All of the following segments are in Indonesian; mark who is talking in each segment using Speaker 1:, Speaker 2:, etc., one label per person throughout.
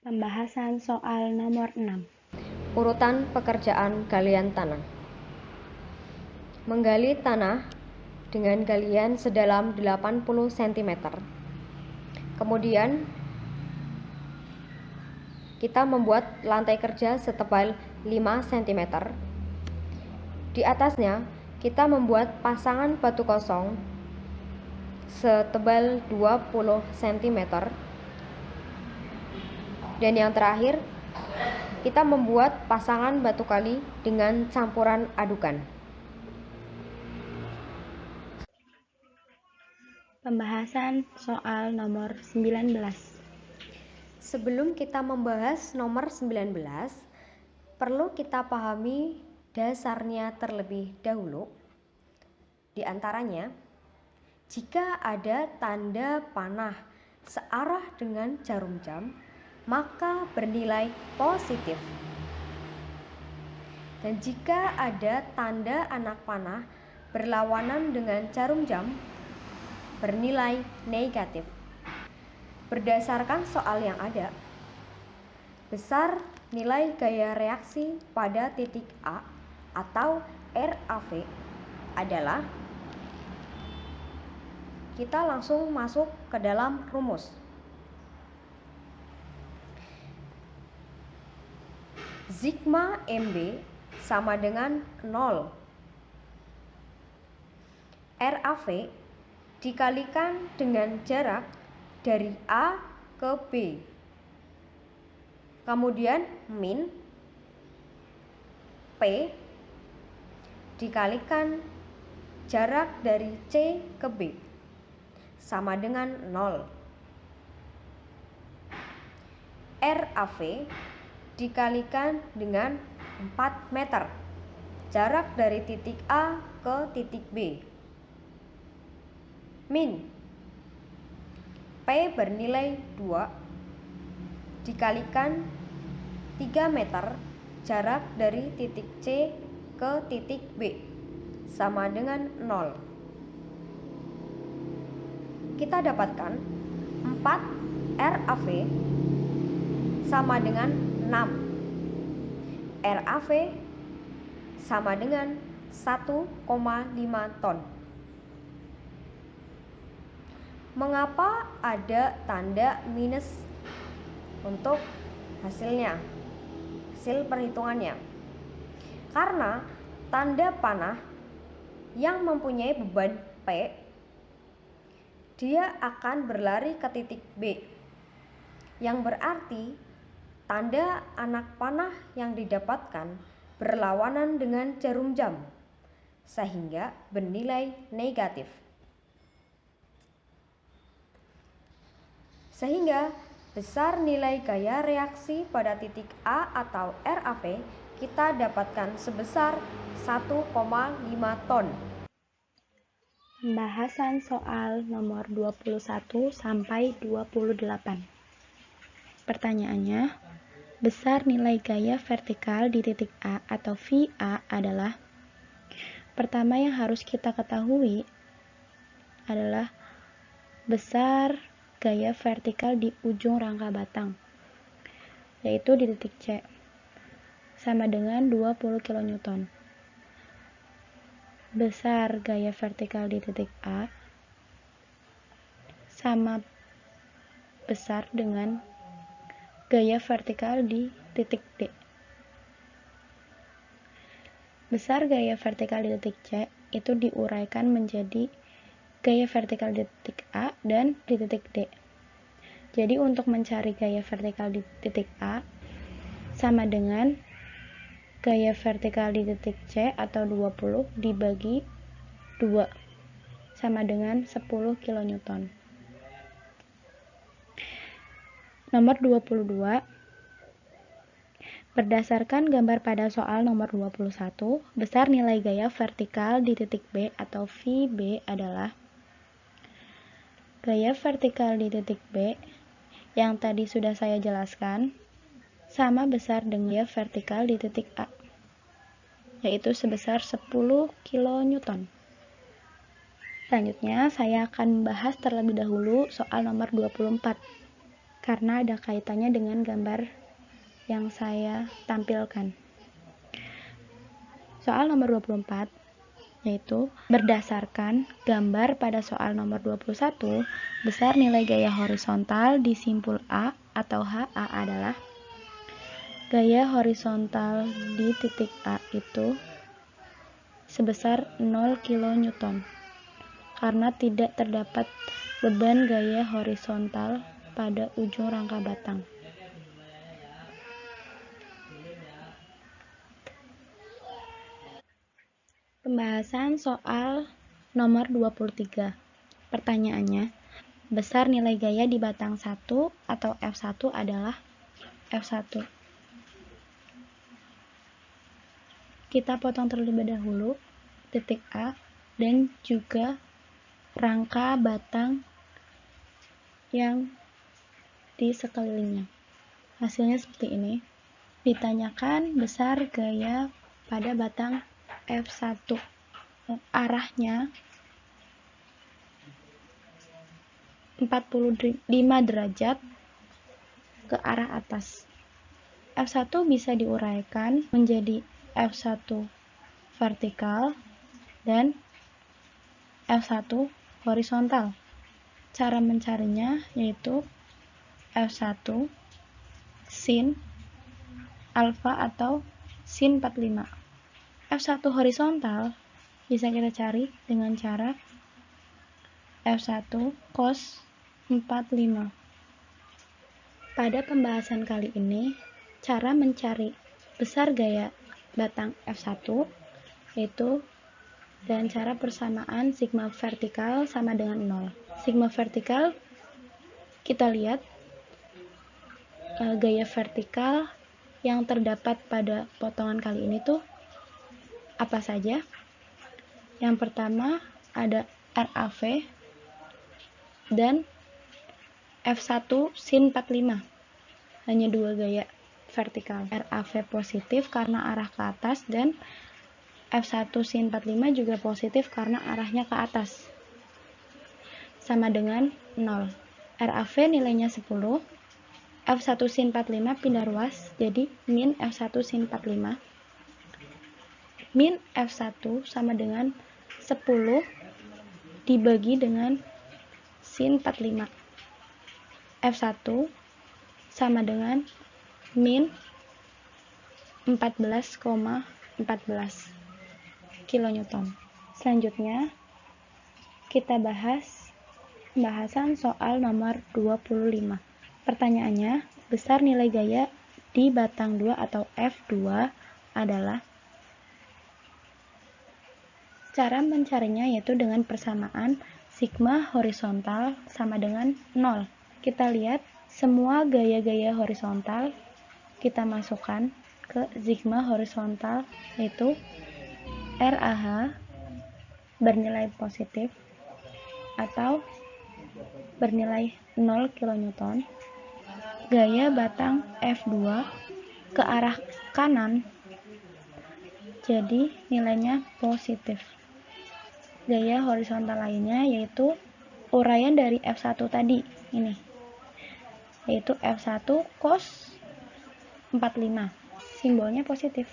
Speaker 1: Pembahasan soal nomor 6.
Speaker 2: Urutan pekerjaan galian tanah. Menggali tanah dengan galian sedalam 80 cm. Kemudian kita membuat lantai kerja setebal 5 cm. Di atasnya kita membuat pasangan batu kosong setebal 20 cm. Dan yang terakhir, kita membuat pasangan batu kali dengan campuran adukan.
Speaker 1: Pembahasan soal nomor 19.
Speaker 2: Sebelum kita membahas nomor 19, perlu kita pahami dasarnya terlebih dahulu. Di antaranya, jika ada tanda panah searah dengan jarum jam, maka bernilai positif. Dan jika ada tanda anak panah berlawanan dengan jarum jam, bernilai negatif. Berdasarkan soal yang ada, besar nilai gaya reaksi pada titik A atau RAV adalah, kita langsung masuk ke dalam rumus. Sigma MB sama dengan 0. RAV dikalikan dengan jarak dari A ke B. Kemudian min P dikalikan jarak dari C ke B sama dengan 0. RAV dikalikan dengan 4 meter, jarak dari titik A ke titik B. Min P bernilai 2 dikalikan 3 meter, jarak dari titik C ke titik B sama dengan 0. Kita dapatkan 4 RAV sama dengan 6. RAV sama dengan 1,5 ton. Mengapa ada tanda minus untuk hasil perhitungannya? Karena tanda panah yang mempunyai beban P, dia akan berlari ke titik B, yang berarti tanda anak panah yang didapatkan berlawanan dengan jarum jam, sehingga bernilai negatif. Sehingga besar nilai gaya reaksi pada titik A atau RAV kita dapatkan sebesar 1,5 ton.
Speaker 1: Pembahasan soal nomor 21 sampai 28. Pertanyaannya, besar nilai gaya vertikal di titik A atau VA adalah, pertama yang harus kita ketahui adalah besar gaya vertikal di ujung rangka batang, yaitu di titik C, sama dengan 20 kN. Besar gaya vertikal di titik A sama besar dengan gaya vertikal di titik D. Besar gaya vertikal di titik C itu diuraikan menjadi gaya vertikal di titik A dan di titik D. Jadi untuk mencari gaya vertikal di titik A sama dengan gaya vertikal di titik C atau 20 dibagi 2 sama dengan 10 kN. Nomor 22. Berdasarkan gambar pada soal nomor 21, besar nilai gaya vertikal di titik B atau VB adalah, gaya vertikal di titik B yang tadi sudah saya jelaskan sama besar dengan gaya vertikal di titik A, yaitu sebesar 10 kN. Selanjutnya saya akan membahas terlebih dahulu soal nomor 24. karena ada kaitannya dengan gambar yang saya tampilkan. Soal nomor 24, yaitu berdasarkan gambar pada soal nomor 21, besar nilai gaya horizontal di simpul A atau HA adalah gaya horizontal di titik A itu sebesar 0 kN karena tidak terdapat beban gaya horizontal pada ujung rangka batang. Pembahasan soal nomor 23. Pertanyaannya, besar nilai gaya di batang 1 atau F1 adalah F1. Kita potong terlebih dahulu titik A dan juga rangka batang yang di sekelilingnya. Hasilnya seperti ini. Ditanyakan besar gaya pada batang F1. Arahnya 45 derajat ke arah atas. F1 bisa diuraikan menjadi F1 vertikal dan F1 horizontal. Cara mencarinya yaitu F1 sin alfa atau sin 45. F1 horizontal bisa kita cari dengan cara F1 cos 45. Pada pembahasan kali ini, cara mencari besar gaya batang F1 yaitu dengan cara persamaan sigma vertikal sama dengan 0. Sigma vertikal, kita lihat gaya vertikal yang terdapat pada potongan kali ini tuh apa saja? Yang pertama ada RAV dan F1 sin 45. Hanya dua gaya vertikal. RAV positif karena arah ke atas dan F1 sin 45 juga positif karena arahnya ke atas. Sama dengan 0. RAV nilainya 10. F1 sin 45 pindah ruas jadi min F1 sin 45. Min F1 sama dengan 10 dibagi dengan sin 45. F1 sama dengan min 14,14 kilonewton. Selanjutnya kita bahas pembahasan soal nomor 25. Pertanyaannya, besar nilai gaya di batang 2 atau F2 adalah. Cara mencarinya yaitu dengan persamaan sigma horizontal sama dengan 0. Kita lihat semua gaya-gaya horizontal kita masukkan ke sigma horizontal yaitu RAH bernilai positif atau bernilai 0 kN. Gaya batang F2 ke arah kanan jadi nilainya positif. Gaya horizontal lainnya yaitu uraian dari F1 tadi ini yaitu F1 cos 45, simbolnya positif.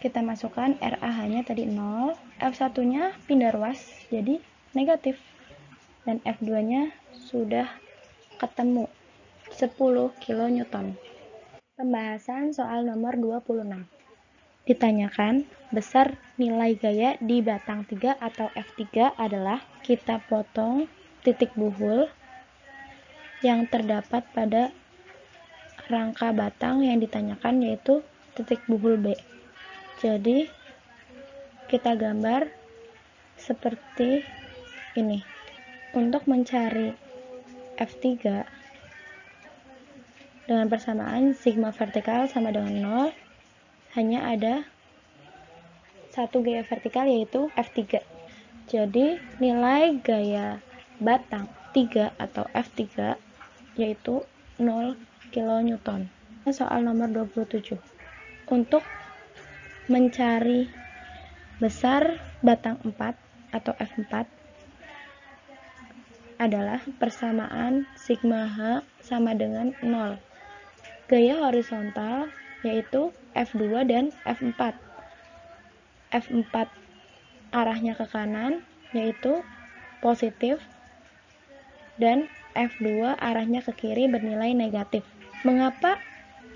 Speaker 1: Kita masukkan RAH nya tadi 0, F1 nya pindah ruas jadi negatif dan F2 nya sudah ketemu 10 kN. Pembahasan soal nomor 26. Ditanyakan besar nilai gaya di batang 3 atau F3 adalah, kita potong titik buhul yang terdapat pada rangka batang yang ditanyakan yaitu titik buhul B. Jadi kita gambar seperti ini. Untuk mencari F3 dengan persamaan sigma vertikal sama dengan 0, hanya ada satu gaya vertikal yaitu F3. Jadi nilai gaya batang 3 atau F3 yaitu 0 kN. Soal nomor 27. Untuk mencari besar batang 4 atau F4, adalah persamaan sigma H sama dengan 0. Gaya horizontal yaitu F2 dan F4. F4 arahnya ke kanan yaitu positif dan F2 arahnya ke kiri bernilai negatif. Mengapa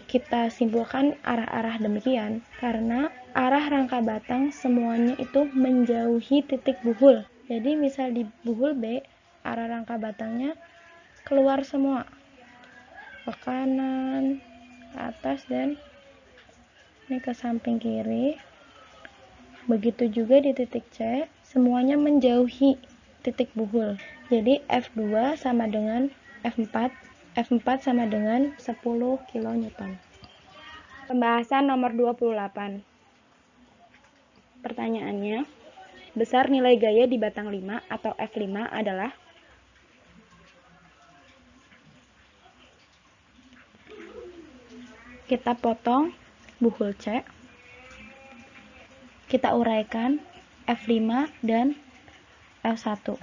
Speaker 1: kita simpulkan arah-arah demikian? Karena arah rangka batang semuanya itu menjauhi titik buhul. Jadi misal di buhul B, arah rangka batangnya keluar semua, ke kanan, ke atas, dan ini ke samping kiri. Begitu juga di titik C, semuanya menjauhi titik buhul. Jadi F2 sama dengan F4, F4 sama dengan 10 kN. Pembahasan nomor 28. Pertanyaannya, besar nilai gaya di batang 5 atau F5 adalah kita potong buhul C, kita uraikan F5 dan F1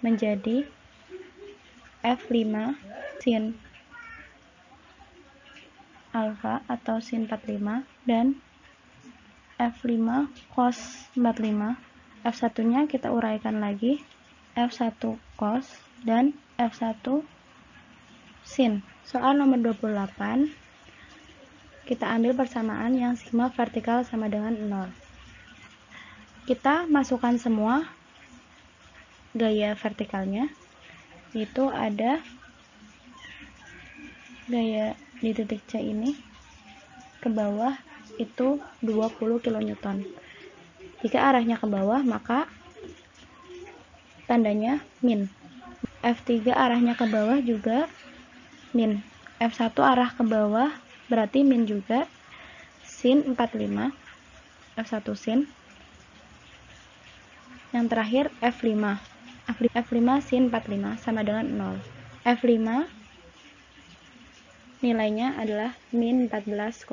Speaker 1: menjadi F5 sin alfa atau sin 45 dan F5 cos 45. F1 nya kita uraikan lagi F1 cos dan F1 sin. Soal nomor 28, kita ambil persamaan yang sigma vertikal sama dengan 0. Kita masukkan semua gaya vertikalnya, itu ada gaya di titik C ini ke bawah itu 20 kN. Jika arahnya ke bawah maka tandanya min. F3 arahnya ke bawah juga min. F1 arah ke bawah berarti min juga. Sin 45, F1 sin. Yang terakhir F5. F5 sin 45 sama dengan 0. F5 nilainya adalah min 14,14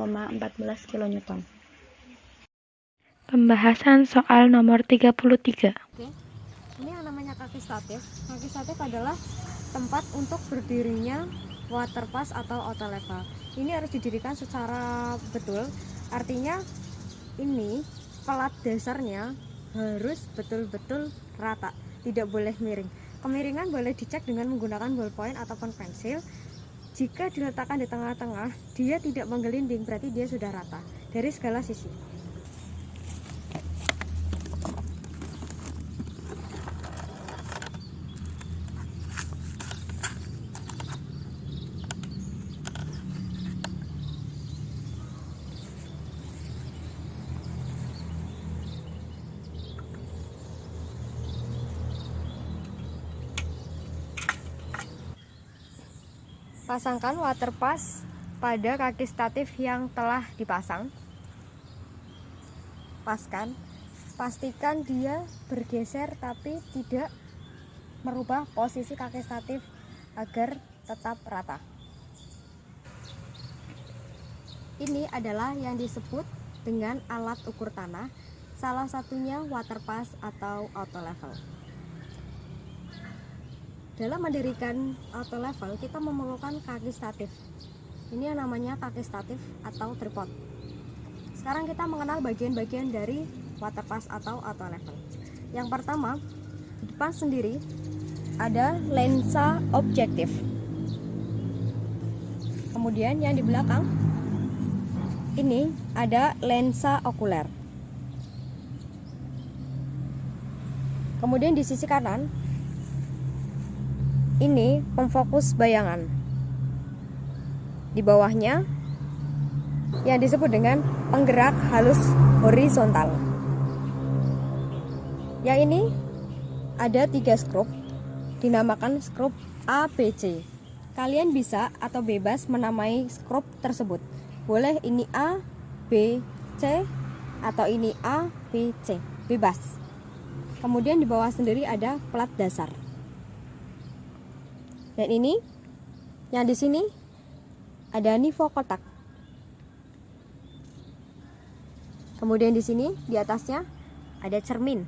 Speaker 1: kN. Pembahasan soal nomor 33.
Speaker 2: Oke. Ini yang namanya kaki statif. Kaki statif adalah tempat untuk berdirinya water pass atau auto level. Ini harus didirikan secara betul. Artinya ini pelat dasarnya harus betul-betul rata, tidak boleh miring. Kemiringan boleh dicek dengan menggunakan ballpoint ataupun pensil. Jika diletakkan di tengah-tengah, dia tidak menggelinding, berarti dia sudah rata dari segala sisi. Pasangkan water pass pada kaki statif yang telah dipasang. Paskan, pastikan dia bergeser tapi tidak merubah posisi kaki statif agar tetap rata. Ini adalah yang disebut dengan alat ukur tanah, salah satunya water pass atau auto level. Dalam mendirikan auto level, kita memerlukan kaki statif. Ini yang namanya kaki statif atau tripod. Sekarang kita mengenal bagian-bagian dari water pass atau auto level. Yang pertama, di depan sendiri ada lensa objektif. Kemudian yang di belakang ini ada lensa okuler. Kemudian di sisi kanan ini pemfokus bayangan. Di bawahnya yang disebut dengan penggerak halus horizontal. Yang ini ada 3 skrup, dinamakan skrup A, B, C. Kalian bisa atau bebas menamai skrup tersebut. Boleh ini A, B, C, atau ini A, B, C. Bebas. Kemudian di bawah sendiri ada plat dasar. Dan ini, yang di sini ada nivo kotak. Kemudian di sini, di atasnya ada cermin.